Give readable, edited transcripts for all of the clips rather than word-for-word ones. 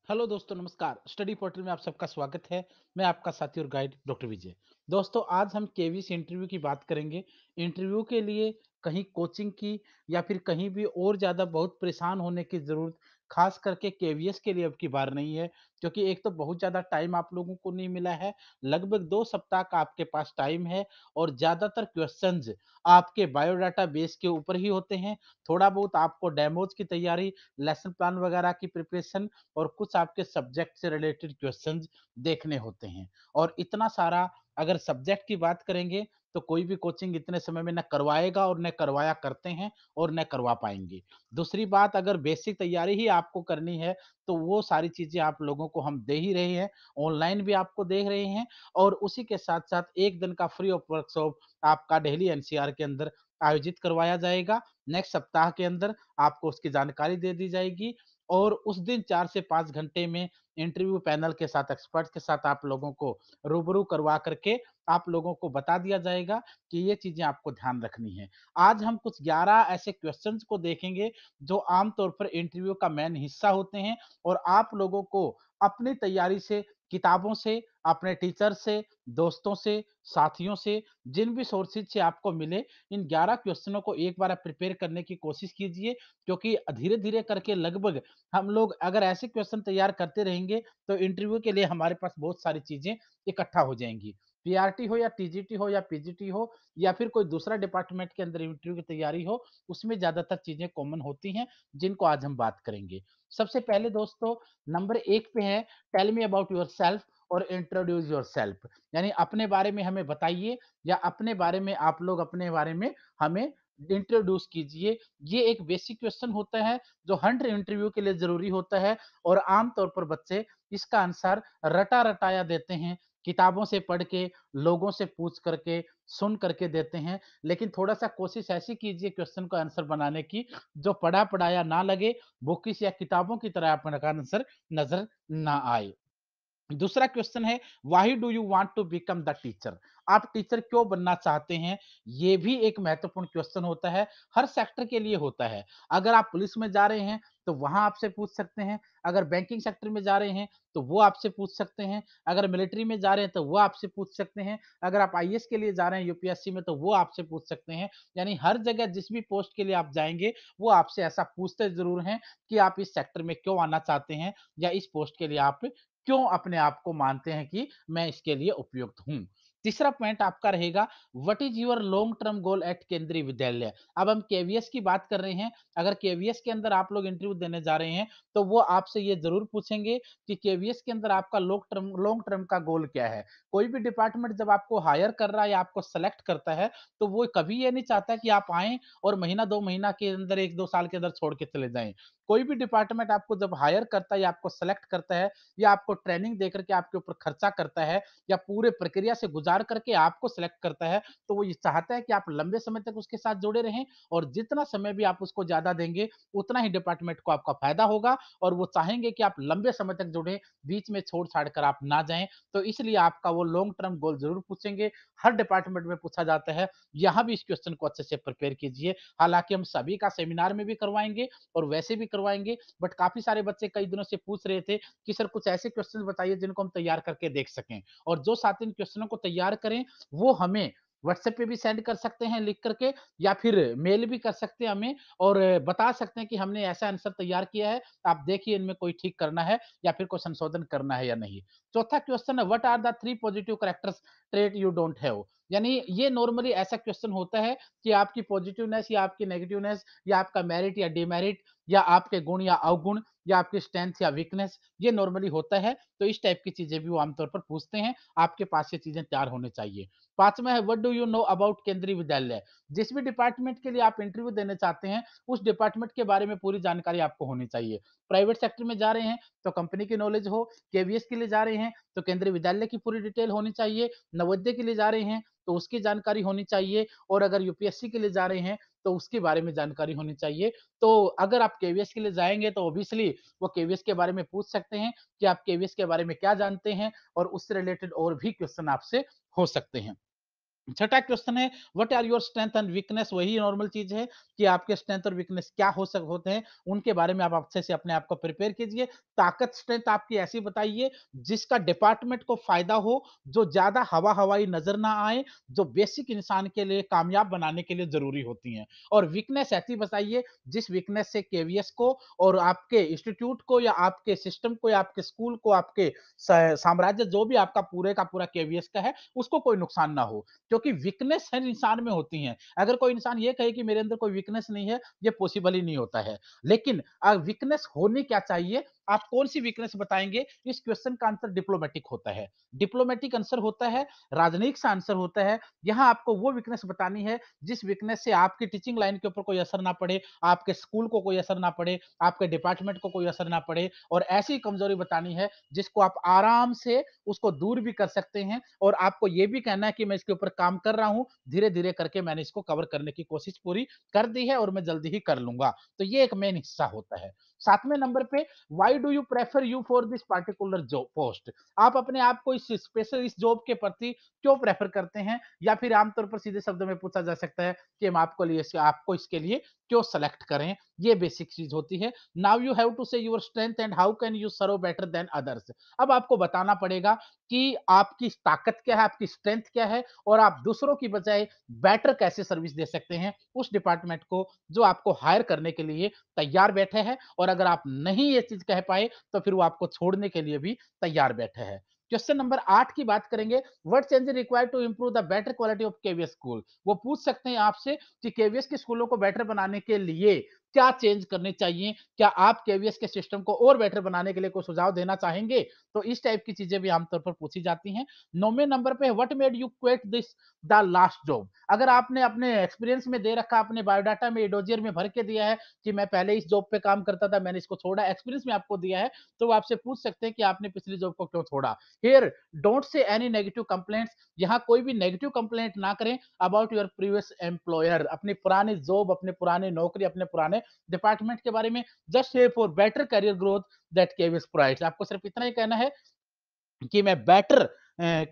Hello दोस्तों, नमस्कार। Study portal में आप सबका स्वागत है। मैं आपका साथी और गाइड डॉक्टर विजय। दोस्तों, आज हम केवीएस इंटरव्यू की बात करेंगे। इंटरव्यू के लिए कहीं कोचिंग की या फिर कहीं भी और ज़्यादा बहुत परेशान होने की ज़रूरत खास करके केवीएस के लिए अब की बार नहीं है, क्योंकि एक तो बहुत ज़्यादा टाइम आप लोगों को नहीं मिला है। लगभग 2 सप्ताह का आपके पास टाइम है और ज़्यादातर क्वेश्चंस आपके बायोडाटा बेस के ऊपर ही होते हैं। थोड़ा बहुत आपको डेमोज़ की तैयारी, लेसन प्लान वगैरह की प्रिपरेशन और कुछ आपके सब्जेक्ट से रिलेटेड क्वेश्चंस देखने होते हैं। और इतना सारा अगर सब्जेक्ट की बात करेंगे तो कोई भी कोचिंग इतने समय में न करवाएगा और न करवाया करते हैं और न करवा पाएँगे। दूसरी बात, अगर बेसिक तैयारी ही आपको करनी है तो वो सारी चीज़ें आप लोगों को हम दे ही रहे हैं, ऑनलाइन भी आपको दे रहे हैं और उसी के साथ-साथ 1 दिन का फ्री ऑफ वर्कशॉप आपका दिल्ली एनसीआर के अंदर आयोजित करवाया जाएगा। नेक्स्ट सप्ताह के अंदर आपको उसकी जानकारी दे दी जाएगी और उस दिन 4 से 5 घंटे में इंटरव्यू पैनल के साथ, एक्सपर्ट के साथ आप लोगों को रूबरू करवा करके आप लोगों को बता दिया जाएगा कि ये चीज़ें आपको ध्यान रखनी है। आज हम कुछ 11 ऐसे क्वेश्चंस को देखेंगे जो आम तौर पर इंटरव्यू का मेन हिस्सा होते हैं और आप लोगों को अपनी तैयारी से, किताबों से, अपने टीचर से, दोस्तों से, साथियों से, जिन भी सोर्सेज़ से आपको मिले, इन 11 क्वेश्चनों को एक बार आप प्रिपेयर करने की कोशिश कीजिए, क्योंकि धीरे-धीरे करके लगभग हम लोग अगर ऐसे क्वेश्चन तैयार करते रहेंगे, तो इंटरव्यू के लिए हमारे पास बहुत सारी चीज़ें इकट्ठा हो जाएँगी। पीआरटी हो या टीजीटी हो या पीजीटी हो या फिर कोई दूसरा डिपार्टमेंट के अंदर इंटरव्यू की तैयारी हो, उसमें ज़्यादातर चीज़ें कॉमन होती हैं, जिनको आज हम बात करेंगे। सबसे पहले दोस्तों, नंबर 1 पे है, टेल मी अबाउट योरसेल्फ और इंट्रोड्यूस योरसेल्फ। यानी अपने बारे में हमें बताइए या अपने बारे में आप लोग अपने बारे में हमें इंट्रोड्यूस कीजिए। ये एक बेसिक क्वेश्चन होता है जो हर इंटरव्यू के लिए ज़रूरी होता है और आम तौर पर बच्चे इसका आंसर रटा-रटाया देते हैं, किताबों से पढ़ के, लोगों से पूछ करके, सुन करके देते हैं। लेकिन थोड़ा-सा कोशिश ऐसी कीजिए क्वेश्चन का आंसर बनाने की, जो पढ़ा-पढ़ाया ना लगे, बुकिश या किताबों की तरह आपका आंसर नज़र ना आए। दूसरा क्वेश्चन है, why do you want to become the teacher? आप टीचर क्यों बनना चाहते हैं? ये भी एक महत्वपूर्ण क्वेश्चन होता है, हर सेक्टर के लिए होता है। अगर आप पुलिस में जा रहे हैं, तो वहाँ आपसे पूछ सकते हैं, अगर बैंकिंग सेक्टर में जा रहे हैं, तो वो आपसे पूछ सकते हैं, अगर मिलिट्री में जा रहे हैं, तो वो आपसे पूछ सकते हैं, अगर आप आईएएस के लिए जा रहे हैं यूपीएससी में, तो वो आपसे पूछ सकते हैं। यानी हर जगह जिस भी पोस्ट के लिए आप जाएँगे, वो आपसे ऐसा पूछते ज़रूर हैं कि आप इस सेक्टर में क्यों आना चाहते हैं या इस पोस्ट के लिए आप क्यों अपने आप को मानते हैं कि मैं इसके लिए उपयुक्त हूँ। तीसरा पॉइंट आपका रहेगा, what is your long term goal eight केंद्रीय विद्यालय? अब हम केवीएस की बात कर रहे हैं, अगर केवीएस के अंदर आप लोग इंटरव्यू देने जा रहे हैं, तो वो आपसे ये ज़रूर पूछेंगे कि केवीएस के अंदर आपका लॉन्ग टर्म का गोल क्या है? कोई भी डिपार्टमेंट जब आपको हायर कर रहा है या आपको सेलेक्ट करता है, तो वो कभी ये नहीं चाहता कि आप आएँ और महीना 2 महीना के अंदर 1-2 साल के अंदर छोड़ के चले जाएँ। कोई भी डिपार्टमेंट आपको जब हायर करता है या आपको सेलेक्ट करता है या आपको ट्रेनिंग देकर के आपके ऊपर खर्चा करता है या पूरे प्रक्रिया से गुजार करके आपको सिलेक्ट करता है, तो वो ये चाहता है कि आप लंबे समय तक उसके साथ जुड़े रहें और जितना समय भी आप उसको ज़्यादा देंगे, उतना ही डिपार्टमेंट को आपका फ़ायदा होगा और वो चाहेंगे कि आप लंबे समय तक जुड़ें, बीच में छोड़-छाड़ कर आप ना जाएँ। तो इसलिए आपका वो लॉन्ग टर्म गोल ज़रूर पूछेंगे, हर डिपार्टमेंट में पूछा जाता है। यहाँ भी इस क्वेश्चन को अच्छे से प्रिपेयर कीजिए। हालाँकि हम सभी का सेमिनार में भी करवाएँगे और वैसे भी करवाएँगे, बट काफ़ी सारे बच्चे कई दिनों से पूछ रहे थे कि सर कुछ ऐसे क्वेश्चन बताइए जिनको हम तैयार करके देख सकें और जो साथ इन क्वेश्चनों को तैयार करें वो हमें व्हाट्सएप पे भी सेंड कर सकते हैं लिख करके या फिर मेल भी कर सकते हैं हमें और बता सकते हैं कि हमने ऐसा आंसर तैयार किया है, आप देखिए इनमें कोई ठीक करना है या फिर कोई संशोधन करना है या नहीं। चौथा क्वेश्चन है, what are the 3 positive characters trait you don't have? यानी ये नॉर्मली ऐसा क्वेश्चन होता है कि आपकी पॉजिटिवनेस या आपकी नेगेटिवनेस या आपका मेरिट या डिमेरिट या आपके गुण या अवगुण या आपकी स्ट्रेंथ या वीकनेस, ये नॉर्मली होता है। तो इस टाइप की चीज़ें भी वो आमतौर पर पूछते हैं, आपके पास ये चीज़ें तैयार होनी चाहिए। 5वां है, what do you know about केंद्रीय विद्यालय? जिस भी डिपार्टमेंट के लिए आप इंटरव्यू देने चाहते हैं, उस डिपार्टमेंट के बारे में पूरी जानकारी आपको होनी चाहिए। प्राइवेट सेक्टर में जा रहे हैं, तो कंपनी की नॉलेज हो, केवीएस के लिए जा रहे हैं, तो केंद्रीय विद्यालय की पूरी डिटेल होनी चाहिए, नवोदय के लिए जा रहे हैं, तो उसकी जानकारी होनी चाहिए और अगर यूपीएससी के लिए जा रहे हैं, तो उसके बारे में जानकारी होनी चाहिए। तो अगर आप केवीएस के लिए जाएँगे तो ऑब्वियसली वो केवीएस के बारे में पूछ सकते हैं कि आप केवीएस के बारे में क्या जानते हैं और उससे रिलेटेड और भी क्वेश्चन आपसे हो सकते हैं। छठा क्वेश्चन है what are your strength and weakness. वही नॉर्मल चीज है कि आपके स्ट्रेंथ और वीकनेस क्या होते हैं, उनके बारे में आप अच्छे से अपने आप को प्रिपेयर कीजिए। ताकत स्ट्रेंथ आपकी ऐसी बताइए जिसका डिपार्टमेंट को फायदा हो, जो ज्यादा हवा हवाई नजर ना आए, जो बेसिक इंसान के लिए कामयाब बनाने के लिए जरूरी होती हैं। और वीकनेस ऐसी बताइए जिस वीकनेस से केवीएस को और आपके इंस्टीट्यूट को या आपके सिस्टम को या आपके स्कूल को, आपके साम्राज्य जो भी आपका पूरे का पूरा केवीएस का है, उसको कोई नुकसान ना हो। क्योंकि वीकनेस हर इंसान में होती हैं। अगर कोई इंसान ये कहे कि मेरे अंदर कोई वीकनेस नहीं है, ये पॉसिबल ही नहीं होता है। लेकिन वीकनेस होनी क्या चाहिए, आप कौन-सी वीकनेस बताएँगे, इस क्वेश्चन का आंसर डिप्लोमैटिक होता है। डिप्लोमैटिक आंसर होता है, राजनयिक सा आंसर होता है। यहाँ आपको वो वीकनेस बतानी है, जिस वीकनेस से आपकी टीचिंग लाइन के ऊपर कोई असर ना पड़े, आपके स्कूल को कोई असर ना पड़े, आपके डिपार्टमेंट को कोई असर ना पड़े, और ऐसी कमजोरी बतानी है, जिसको आप आराम से उसको दूर भी कर सकते हैं और आपको ये भी कहना है कि मैं इसके ऊपर काम कर रहा हूँ, धीरे-धीरे करके मैंने इसको कवर करने की कोशिश पूरी कर दी है और मैं जल्दी ही कर लूँगा। तो ये एक मेन हिस्सा होता है। 7वें नंबर पे why do you prefer you for this particular job post. आप अपने आप को इस स्पेशल इस जॉब के प्रति क्यों प्रेफर करते हैं, या फिर आमतौर पर सीधे शब्दों में पूछा जा सकता है कि हम आपको इसके लिए क्यों सेलेक्ट करें। ये बेसिक चीज होती है। Now you have to say your strength and how can you serve better than others. अब आपको बताना पड़ेगा कि आपकी ताकत क्या है, आपकी स्ट्रेंथ क्या है, और आप दूसरों की बजाय बेटर कैसे सर्विस दे सकते हैं उस डिपार्टमेंट को जो आपको हायर करने के लिए तैयार बैठे हैं। और अगर आप नहीं ये चीज कह पाए तो फिर वो आपको छोड़ने के लिए भी तैयार बैठे हैं। क्वेश्चन नंबर 8 की बात करेंगे, what change required to improve the better quality of KVS school. वो पूछ सकते हैं आपसे कि केवीएस के स्कूलों को बेटर बनाने के लिए क्या चेंज करने चाहिए, क्या आप केवीएस के सिस्टम को और बेटर बनाने के लिए कोई सुझाव देना चाहेंगे। तो इस टाइप की चीजें भी आमतौर पर पूछी जाती हैं। 9वें नंबर पे what made you quit this the last job. अगर आपने अपने एक्सपीरियंस में दे रखा, अपने बायोडाटा में डोजियर में भर के दिया है कि मैं पहले इस जॉब पे काम करता था, मैंने इसको छोड़ा, एक्सपीरियंस में आपको दिया है, तो वो आपसे पूछ सकते हैं कि आपने पिछली जॉब को क्यों छोड़ा। Here don't say any negative complaints. यहाँ कोई भी नेगेटिव कंप्लेंट ना करें अबाउट योर प्रीवियस एम्प्लॉयर, अपनी पुरानी जॉब, अपने पुराने नौकरी, अपने पुराने डिपार्टमेंट के बारे में। Just for better career growth that KVS provides. आपको सिर्फ इतना ही कहना है कि मैं बेटर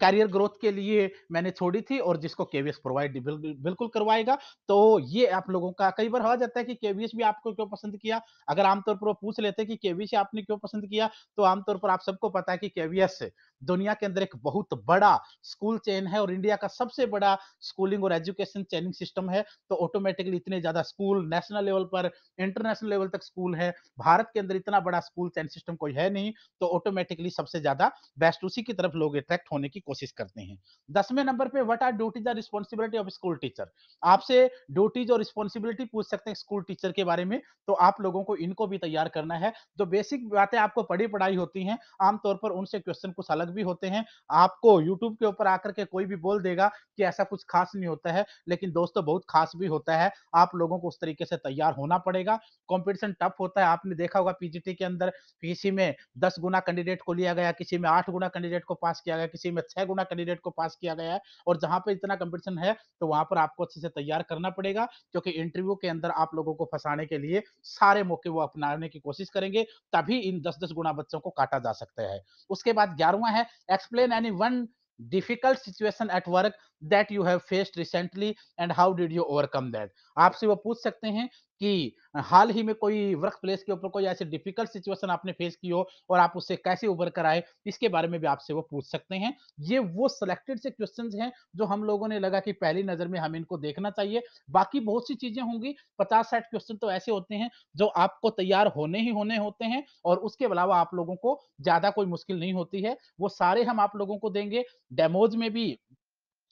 करियर ग्रोथ के लिए मैंने छोड़ी थी और जिसको केवीएस प्रोवाइड बिल्कुल करवाएगा। तो ये आप लोगों का कई बार हो जाता है कि केवीएस भी आपको क्यों पसंद किया। अगर आमतौर पर वो पूछ लेते हैं कि केवीएस आपने क्यों पसंद किया, तो आमतौर पर आप सबको पता है कि केवीएस दुनिया के अंदर एक बहुत बड़ा स्कूल चेन है और इंडिया का सबसे बड़ा स्कूलिंग और एजुकेशन चेनिंग सिस्टम है। तो ऑटोमेटिकली इतने ज्यादा स्कूल नेशनल लेवल पर, इंटरनेशनल लेवल तक स्कूल है। भारत के अंदर इतना बड़ा स्कूल चेन सिस्टम कोई है नहीं। तो ऑटोमेटिकली सबसे ज्यादा बेस्ट उसी की तरफ लोग अट्रैक्ट होने की कोशिश करते हैं। 10वें नंबर पे what are duties are responsibility of school teacher. आपसे ड्यूटीज और रिस्पांसिबिलिटी पूछ सकते हैं स्कूल टीचर के बारे में। तो आप लोगों को इनको भी तैयार करना है। जो बेसिक बातें आपको पढ़ी पढ़ाई होती हैं, आमतौर पर उनसे क्वेश्चन कुछ अलग भी होते हैं। आपको यूट्यूब के ऊपर आकर के कोई भी बोल देगा कि ऐसा कुछ खास नहीं होता है, लेकिन दोस्तों बहुत खास भी होता है। आप लोगों को उस तरीके से तैयार होना पड़ेगा। कंपटीशन टफ होता है। आपने देखा होगा पीजीटी के अंदर किसी में 10 गुना कैंडिडेट को लिया गया, किसी में 8 गुना कैंडिडेट को पास किया गया, किसी में 6 गुना कैंडिडेट को पास किया गया है। और जहाँ पे इतना कंपटीशन है, तो वहाँ पर आपको अच्छे से तैयार करना पड़ेगा, क्योंकि इंटरव्यू के अंदर आप लोगों को फँसाने के लिए सारे मौके वो अपनाने की कोशिश करेंगे, तभी इन 10-10 गुना बच्चों को काटा जा सकता है। उसके बाद 11वां है, explain any one difficult situation at work that you have faced recently and how did you overcome that. आपसे वो पूछ सकते हैं कि हाल ही में कोई वर्क प्लेस के ऊपर कोई ऐसी डिफिकल्ट सिचुएशन आपने फेस की हो और आप उससे कैसे उभर कर आए, इसके बारे में भी आपसे वो पूछ सकते हैं। ये वो सिलेक्टेड से क्वेश्चंस हैं जो हम लोगों ने लगा कि पहली नजर में हमें इनको देखना चाहिए। बाकी बहुत सी चीजें होंगी, 50-60 क्वेश्चन तो ऐसे होते हैं जो आपको तैयार होने ही होने होते हैं, और उसके अलावा आप लोगों को ज्यादा कोई मुश्किल नहीं होती है। वो सारे हम आप लोगों को देंगे। डेमोज में भी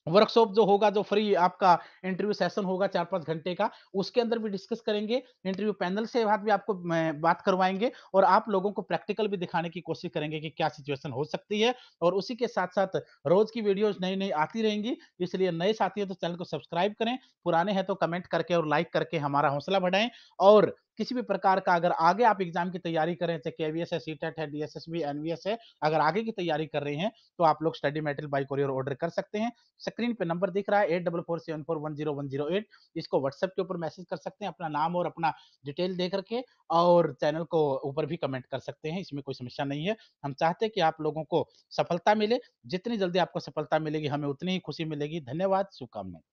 वर्कशॉप जो होगा, जो फ्री आपका इंटरव्यू सेशन होगा 4-5 घंटे का, उसके अंदर भी डिस्कस करेंगे। इंटरव्यू पैनल से बात भी आपको मैं बात करवाएँगे और आप लोगों को प्रैक्टिकल भी दिखाने की कोशिश करेंगे कि क्या सिचुएशन हो सकती है। और उसी के साथ-साथ रोज़ की वीडियोज़ नई-नई आती रहेंगी, इसलिए नए साथी हैं तो चैनल को सब्सक्राइब करें, पुराने हैं तो कमेंट करके और लाइक करके हमारा हौसला बढ़ाएँ। और किसी भी प्रकार का अगर आगे आप एग्ज़ाम की तैयारी कर रहे हैं, चाहे केवीएस है, सीटेट है, डीएसएसबी, एनवीएस है, अगर आगे की तैयारी कर रहे हैं, तो आप लोग study material by courier order कर सकते हैं। स्क्रीन पे नंबर दिख रहा है 8447410108, इसको व्हाट्सएप के ऊपर मैसेज कर सकते हैं, अपना नाम और अपना डिटेल दे करके और चैनल को ऊपर भी कमेंट कर सकते हैं, इसमें कोई समस्या नहीं है। हम चाहते हैं कि आप लोगों को सफलता मिले, जितनी जल्दी आपको सफलता मिलेगी, हमें उतनी ही खुशी मिलेगी। धन्यवाद, शुभकामनाएँ।